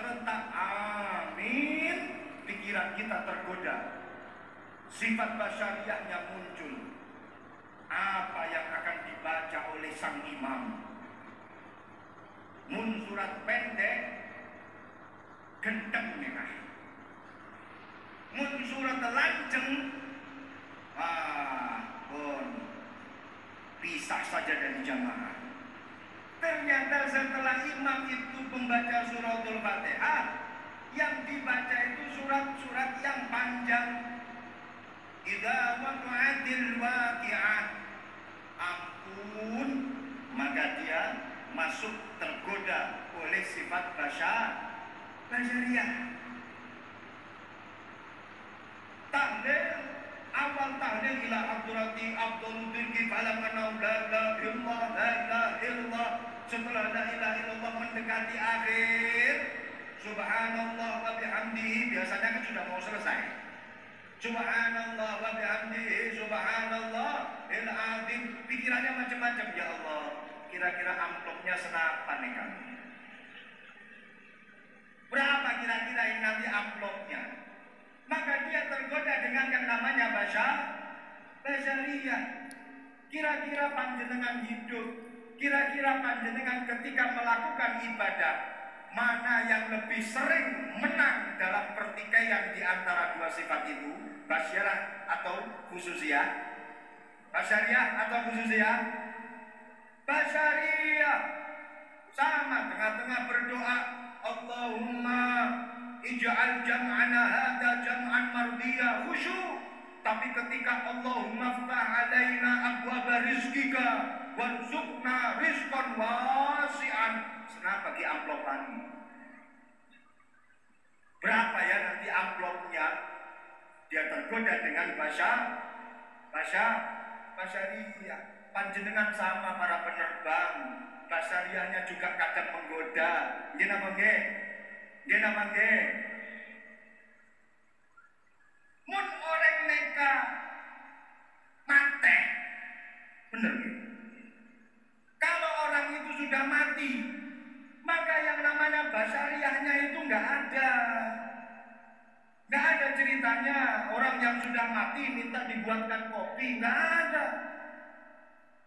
serentak amin, pikiran kita tergoda, sifat basyariahnya muncul. Apa yang akan dibaca oleh sang imam? Mun surat pendek gendeng merah, mun surat lanceng pun pisah saja dari jamaah. Ternyata setelah imam itu membaca suratul Fatihah, yang dibaca itu surat-surat yang panjang. Idza waqa'atil waqi'ah, ampun, maka dia masuk tergoda oleh sifat basyariah. Tahlil, awal tahlil ila abdurati abdul dirki falamana la ilaha illallah la ilaha illallah. Setelah la ilaha illallah mendekati akhir, subhanallah wa bihamdihi, biasanya kan sudah mau selesai. Subhanallah wa bihamdihi subhanallah il azim. Pikirannya macam-macam, ya Allah, kira-kira amplopnya senapan nih kami, berapa kira-kira ini nanti amplopnya. Maka dia tergoda dengan yang namanya basyariah. Kira-kira panjenengan hidup, kira-kira panjenengan ketika melakukan ibadah, mana yang lebih sering menang dalam pertikaian di antara dua sifat itu, basyariah atau khususiyah? Basyariah atau khususiyah? Basyariah. Sama tengah-tengah berdoa, Allahumma ij'al jam'ana hadza jam'an mardiyah, khusyuk. Tapi ketika Allahumma ftah alaina abwaba rizqika warzuqna rizqan wasi'an, kenapa di amplopan? Berapa ya nanti amplopnya? Dia tergoda dengan basyariah. Panjenengan sama para penerbang, basyariahnya juga kadang menggoda. Nggih napa nggih? Mun orang neka mate, bener nggih? Kalau orang itu sudah mati, maka yang namanya basyariahnya itu nggak ada. Nggak ada ceritanya orang yang sudah mati minta dibuatkan kopi, nggak ada.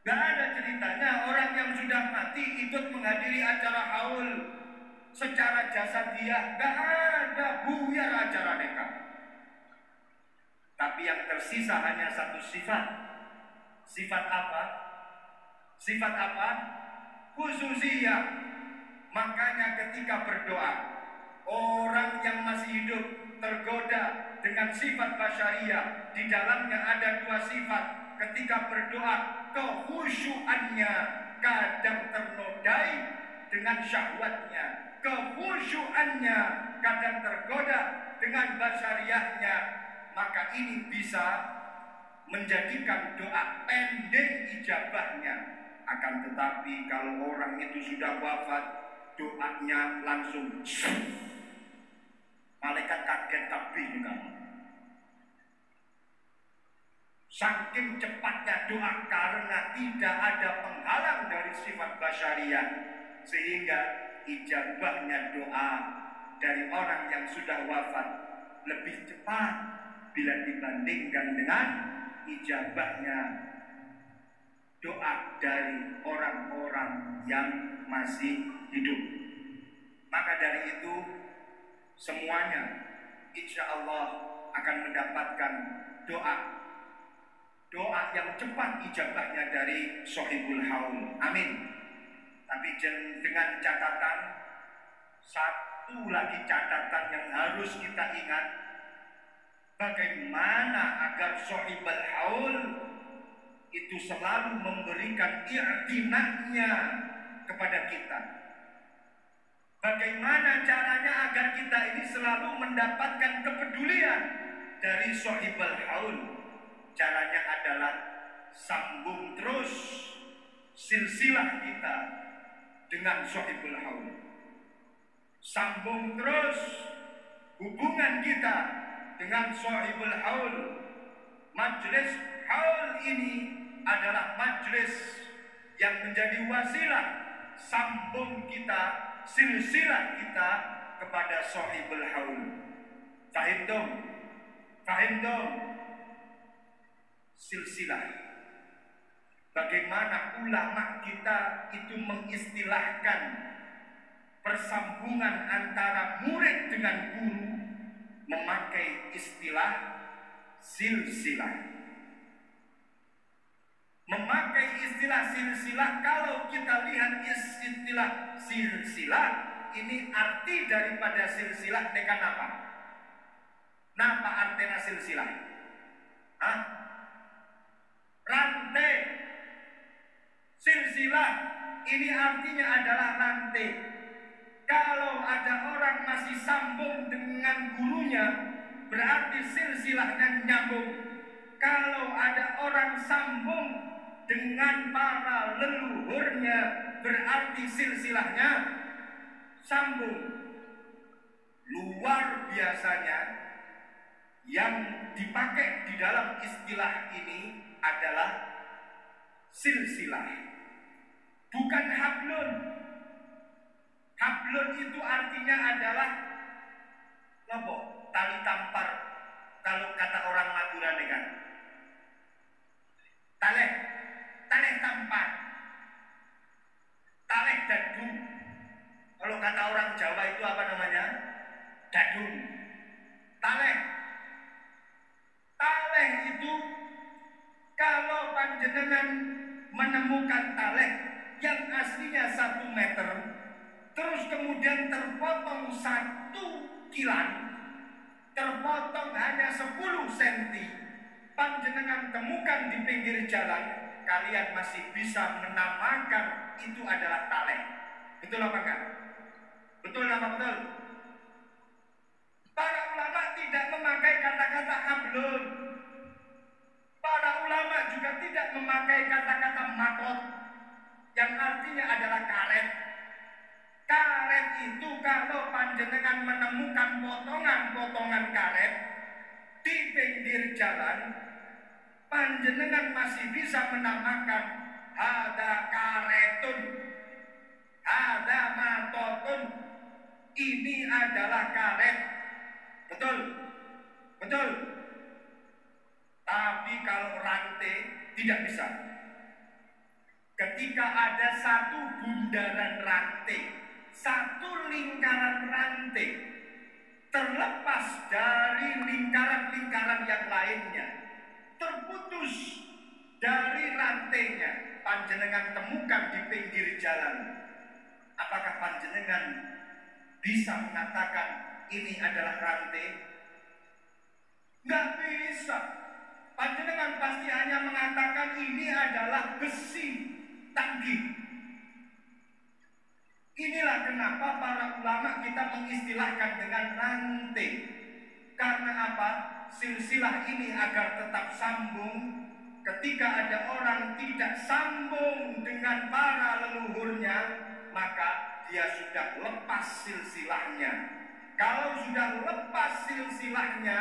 Nggak ada ceritanya orang yang sudah mati ikut menghadiri acara haul secara jasadiah, nggak ada, buyar acara neka. Tapi yang tersisa hanya satu sifat. Sifat apa? Sifat apa? Khususiyah. Makanya ketika berdoa, orang yang masih hidup tergoda dengan sifat basyariah, di dalamnya ada dua sifat. Ketika berdoa, kekhusyuannya kadang ternodai dengan syahwatnya, kekhusyuannya kadang tergoda dengan basyariahnya. Maka ini bisa menjadikan doa pendek ijabahnya. Akan tetapi kalau orang itu sudah wafat, doanya langsung malaikat kaget takbir kamu. Saking cepatnya doa karena tidak ada penghalang dari sifat basyariah, sehingga ijabahnya doa dari orang yang sudah wafat lebih cepat bila dibandingkan dengan ijabahnya doa dari orang-orang yang masih hidup. Maka dari itu semuanya insya Allah akan mendapatkan doa yang cepat ijabahnya dari Sohibul Haul. Amin. Tapi dengan catatan, satu lagi catatan yang harus kita ingat, bagaimana agar Sohibul Haul itu selalu memberikan i'tinaknya kepada kita. Bagaimana caranya agar kita ini selalu mendapatkan kepedulian dari Sohibul Haul? Caranya adalah sambung terus silsilah kita dengan Sohibul Haul. Sambung terus hubungan kita dengan Sohibul Haul. Majelis Haul ini adalah majelis yang menjadi wasilah sambung kita, silsilah kita kepada sahibul haul. Fahim dong? Fahim dong? Silsilah. Bagaimana ulama kita itu mengistilahkan persambungan antara murid dengan guru memakai istilah silsilah. Memakai istilah silsilah, kalau kita lihat istilah silsilah, ini arti daripada silsilah tekan apa? Napa artinya silsilah? Hah? Rantai. Silsilah ini artinya adalah rantai. Kalau ada orang masih sambung dengan gurunya, berarti silsilahnya nyambung. Kalau ada orang sambung dengan para leluhurnya, berarti silsilahnya sambung. Luar biasanya yang dipakai di dalam istilah ini adalah silsilah, bukan hablun. Hablun itu artinya adalah apa? Tali tampar. Kalau kata orang Madura nih kan, taleh tampar, taleh dadung. Kalau kata orang Jawa itu apa namanya? Dadung. Taleh itu kalau panjenengan menemukan taleh yang aslinya 1 meter, terus kemudian terpotong 1 kilan, terpotong hanya 10 cm, panjenengan temukan di pinggir jalan, kalian masih bisa menamakan itu adalah taleh. Betul apa enggak? Betul apa betul? Para ulama tidak memakai kata-kata hablun. Para ulama juga tidak memakai kata-kata matot, yang artinya adalah karet. Karet itu kalau panjenengan menemukan potongan-potongan karet di pinggir jalan, panjenengan masih bisa menamakan ada karetun, ada matotun, ini adalah karet. Betul? Betul? Tapi kalau rantai tidak bisa. Ketika ada 1 bundaran rantai, 1 lingkaran rantai terlepas dari lingkaran-lingkaran yang lainnya, terputus dari rantainya, panjenengan temukan di pinggir jalan, apakah panjenengan bisa mengatakan ini adalah rantai? Nggak bisa. Panjenengan pasti hanya mengatakan ini adalah besi tanggi. Inilah kenapa para ulama kita mengistilahkan dengan rantai. Karena apa? Silsilah ini agar tetap sambung. Ketika ada orang tidak sambung dengan para leluhurnya, maka dia sudah lepas silsilahnya. Kalau sudah lepas silsilahnya,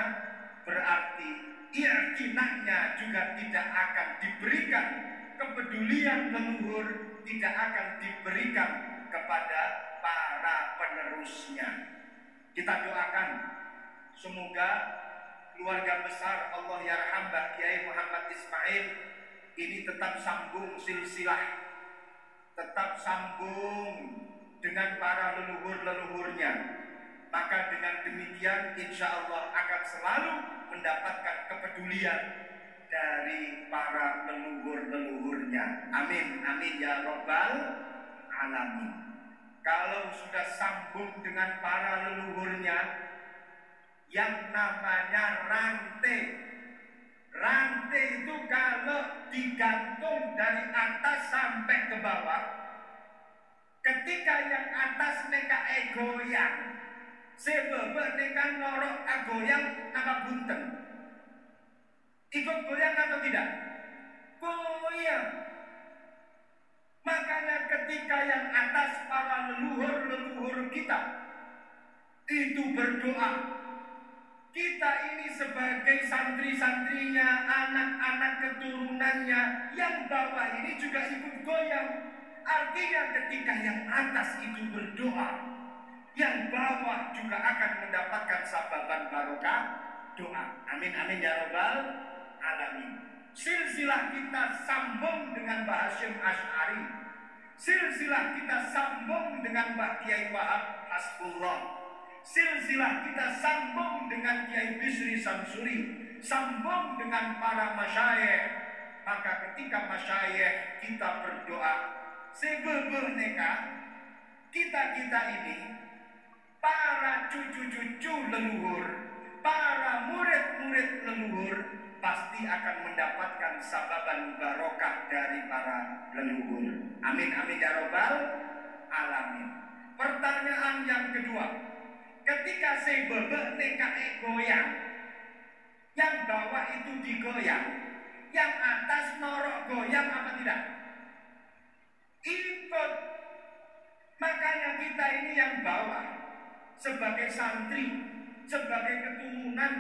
berarti i'tinanya juga tidak akan diberikan, kepedulian leluhur tidak akan diberikan kepada para penerusnya. Kita doakan semoga keluarga besar Allah Yarham Mbah Kiai Muhammad Ismail ini tetap sambung silsilah, tetap sambung dengan para leluhur-leluhurnya. Maka dengan demikian insya Allah akan selalu mendapatkan kepedulian dari para leluhur-leluhurnya. Amin, amin ya Rabbal Alamin. Kalau sudah sambung dengan para leluhurnya, yang namanya rantai. Rantai itu kalau digantung dari atas sampai ke bawah, ketika yang atas neka goyang, sebab neka norok goyang apa bunten, ikut goyang atau tidak? Goyang. Makanya ketika yang atas para leluhur-leluhur kita itu berdoa, kita ini sebagai santri-santrinya, anak-anak keturunannya, yang bawah ini juga ikut goyang. Artinya ketika yang atas itu berdoa, yang bawah juga sababan barokah doa. Amin amin ya robbal alamin. Silsilah kita sambung dengan Mbah Hasyim Asy'ari. Silsilah kita sambung dengan Mbah Kiai Wahab Hasbullah. Silsilah kita sambung dengan Kiai Bisri Samsuri. Sambung dengan para masyayikh. Maka ketika masyayikh kita berdoa, sebebeh neka kita ini, para cucu-cucu leluhur, para murid-murid leluhur, pasti akan mendapatkan sababan barokah dari para leluhur. Amin amin ya robbal alamin. Pertanyaan yang kedua, ketika sebebeh neka goyang, yang bawah itu digoyang, yang atas norok goyang apa tidak? Ikut. Makanya kita ini yang bawah, sebagai santri, sebagai keturunan,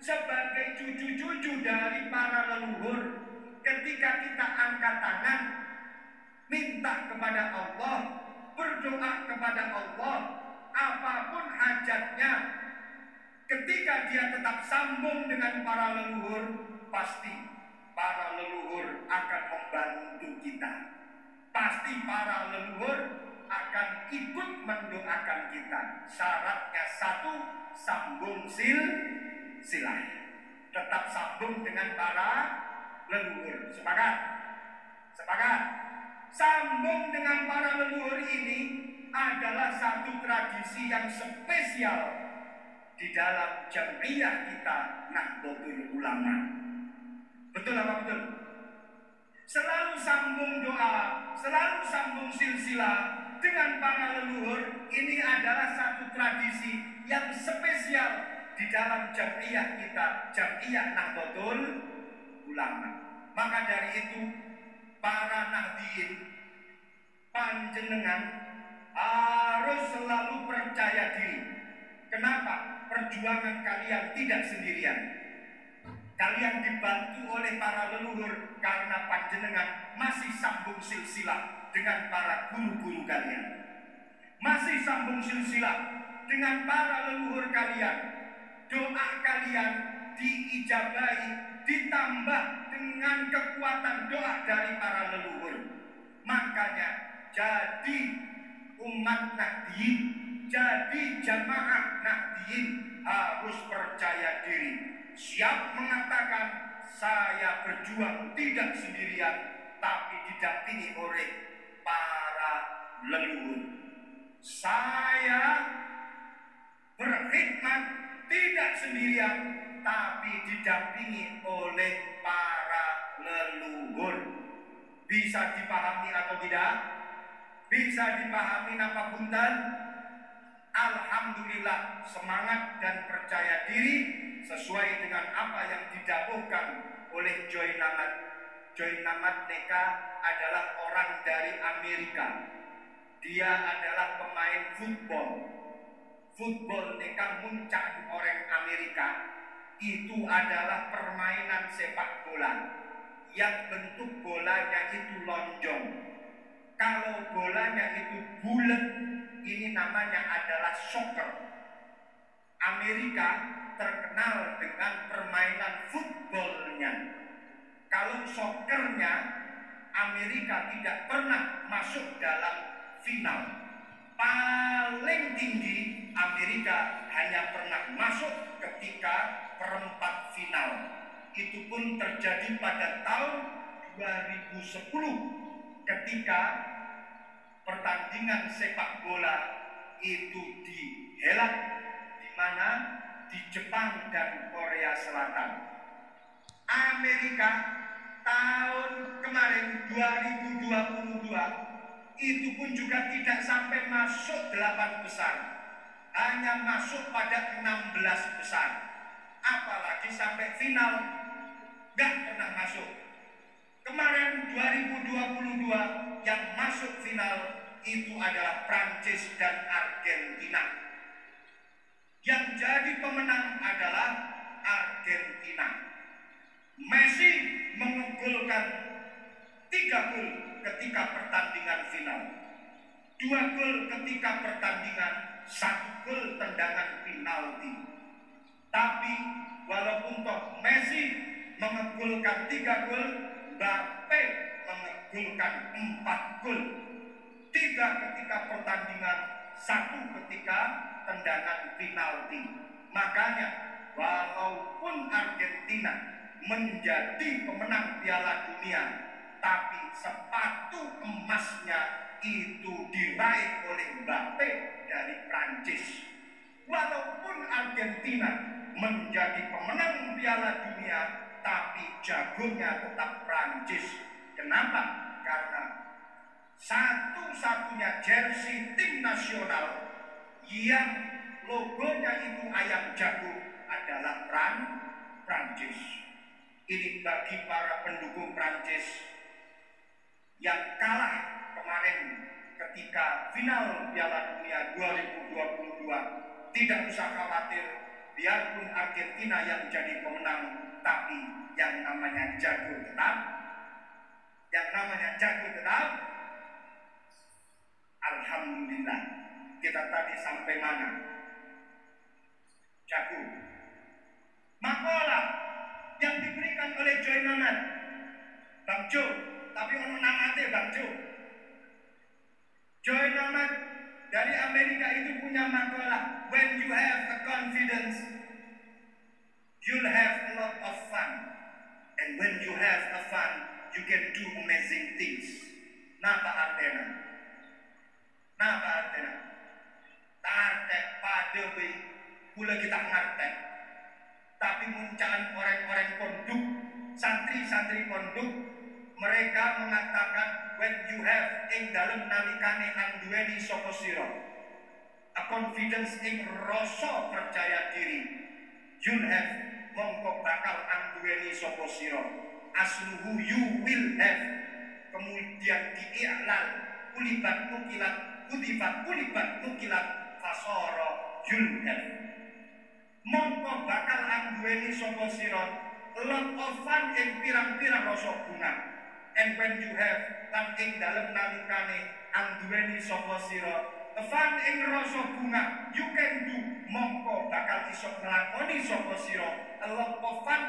sebagai cucu-cucu dari para leluhur, ketika kita angkat tangan, minta kepada Allah, berdoa kepada Allah, apapun hajatnya, ketika dia tetap sambung dengan para leluhur, pasti para leluhur akan membantu kita. Pasti para leluhur akan ikut mendoakan kita. Syaratnya satu, sambung silsilah. Tetap sambung dengan para leluhur. Sepakat? Sepakat? Sambung dengan para leluhur ini adalah satu tradisi yang spesial di dalam jam'iyah kita Nahdlatul Ulama. Betul apa betul? Selalu sambung doa, selalu sambung silsilah dengan para leluhur. Ini adalah satu tradisi yang spesial di dalam jam'iyah kita, jam'iyah Nahdlatul Ulama. Maka dari itu, para nahdiyin, panjenengan harus selalu percaya diri. Kenapa? Perjuangan kalian tidak sendirian. Kalian dibantu oleh para leluhur karena panjenengan masih sambung silsilah dengan para guru-guru kalian. Masih sambung silsilah dengan para leluhur kalian. Doa kalian diijabahi, ditambah dengan kekuatan doa dari para leluhur. Makanya jadi umat Nahdiyin, jadi jamaah Nahdiyin harus percaya diri. Siap mengatakan saya berjuang tidak sendirian, tapi didampingi oleh para leluhur. Saya berkhidmat tidak sendirian, tapi didampingi oleh para leluhur. Bisa dipahami atau tidak? Bisa dipahami apa punten? Alhamdulillah, semangat dan percaya diri sesuai dengan apa yang didawuhkan oleh Joy Namat. Joy Namat Neka adalah orang dari Amerika. Dia adalah pemain football. Football Neka muncak orang Amerika. Itu adalah permainan sepak bola yang bentuk bolanya itu lonjong. Kalau bolanya itu bulat, ini namanya adalah soccer. Amerika terkenal dengan permainan footballnya. Kalau soccernya, Amerika tidak pernah masuk dalam final. Paling tinggi Amerika hanya pernah masuk ketika perempat final. Itu pun terjadi pada tahun 2010 ketika pertandingan sepak bola itu dihelat di mana di Jepang dan Korea Selatan. Amerika tahun kemarin 2022 itu pun juga tidak sampai masuk 8 besar, hanya masuk pada 16 besar. Apalagi sampai final gak pernah masuk. Kemarin 2022 yang masuk final itu adalah Prancis dan Argentina. Yang jadi pemenang adalah Argentina. Messi mengegolkan 3 gol ketika pertandingan final, 2 gol ketika pertandingan, 1 gol tendangan penalti. Tapi walaupun toh Messi mengegulkan 3 gol, Mbappe mengegulkan 4 gol. 3 ketika pertandingan, 1 ketika tendangan penalti. Makanya walaupun Argentina menjadi pemenang Piala Dunia, tapi sepatu emasnya itu diraih oleh Mbappe dari Prancis. Walaupun Argentina menjadi pemenang Piala Dunia, tapi jagonya tetap Prancis. Kenapa? Karena satu-satunya jersey tim nasional yang logonya itu ayam jago adalah Prancis. Ini bagi para pendukung Prancis yang kalah kemarin ketika final Piala Dunia 2022. Tidak usah khawatir, biarpun Argentina yang jadi pemenang, tapi yang namanya jago tetap. Yang namanya jago tetap. Alhamdulillah. Kita tadi sampai mana? Jago. Makola yang diberikan oleh Joy Mamat, Bang Jo, tapi ono namanya Bang Jo. Joy Mamat dari Amerika itu punya makalah, when you have the confidence, you'll have a lot of fun, and when you have a fun, you can do amazing things. Napa artinya? Napa artinya? Tartek pada be, pula kita ngartek. Tapi muncalan orang-orang pondok, santri-santri pondok, mereka mengatakan when you have ing dalem nalikane anduweni sapa sira, a confidence ing rasa percaya diri, you'll have mongko bakal anduweni sapa sira, asluhu you will have, kemudian diiklal ulibat nukilat ulibat nukilat fasara you'll have, mongko bakal anduweni sapa sira lot of fun ing pirang-pirang rasa bunga. And when you have lan ing dalem nalikane anduweni sapa sira fun ing rasa bunga, you can do, mongko bakal iso nglakoni sapa sira a lot of fun,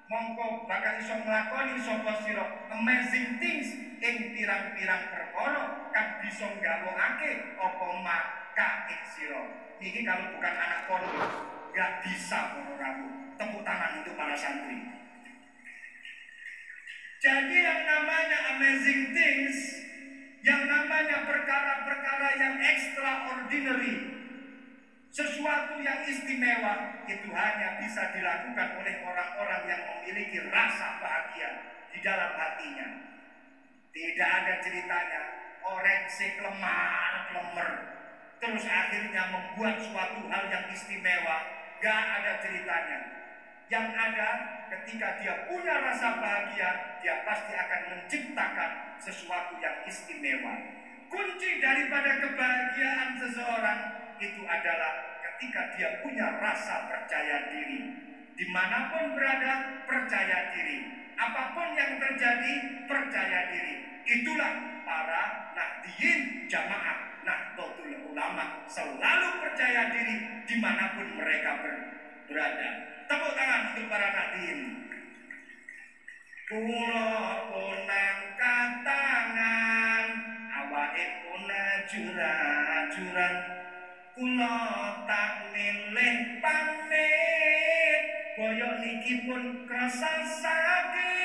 mongko bakal iso nglakoni sapa sira amazing things ing pirang-pirang perkara kang bisa nggawokake apa maka ing sira. Niki kalau bukan anak pondok gak bisa para kamu. Tepuk tangan untuk para santri. Jadi yang namanya amazing things, yang namanya perkara-perkara yang extraordinary, sesuatu yang istimewa, itu hanya bisa dilakukan oleh orang-orang yang memiliki rasa bahagia di dalam hatinya. Tidak ada ceritanya orang seklemar-klemer terus akhirnya membuat suatu hal yang istimewa. Gak ada ceritanya. Yang ada ketika dia punya rasa bahagia, dia pasti akan menciptakan sesuatu yang istimewa. Kunci daripada kebahagiaan seseorang itu adalah ketika dia punya rasa percaya diri. Dimanapun berada, percaya diri. Apapun yang terjadi, percaya diri. Itulah para Nahdliyin Jamaah Nahdlatul Ulama, selalu percaya diri dimanapun mereka berada. Tepuk tangan untuk para Nahdliyin. Kula punang katangan, awake puna jura-juran. Kula tak milih pamit, boyok niki pun krasa sakit.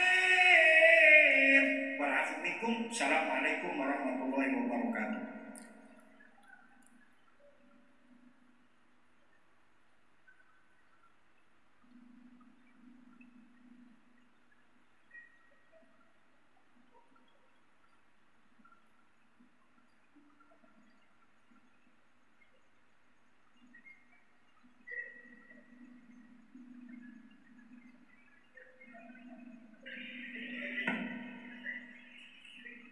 Waalaikumsalam. Assalamualaikum warahmatullahi wabarakatuh.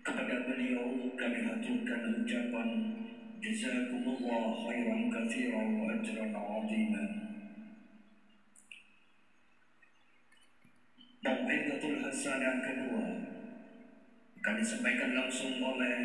Kepada beliau kami haturkan ucapan jazakumullah khairan katsiran wa ajran 'aziman. Mau'izatul hasanah kedua kami sampaikan langsung oleh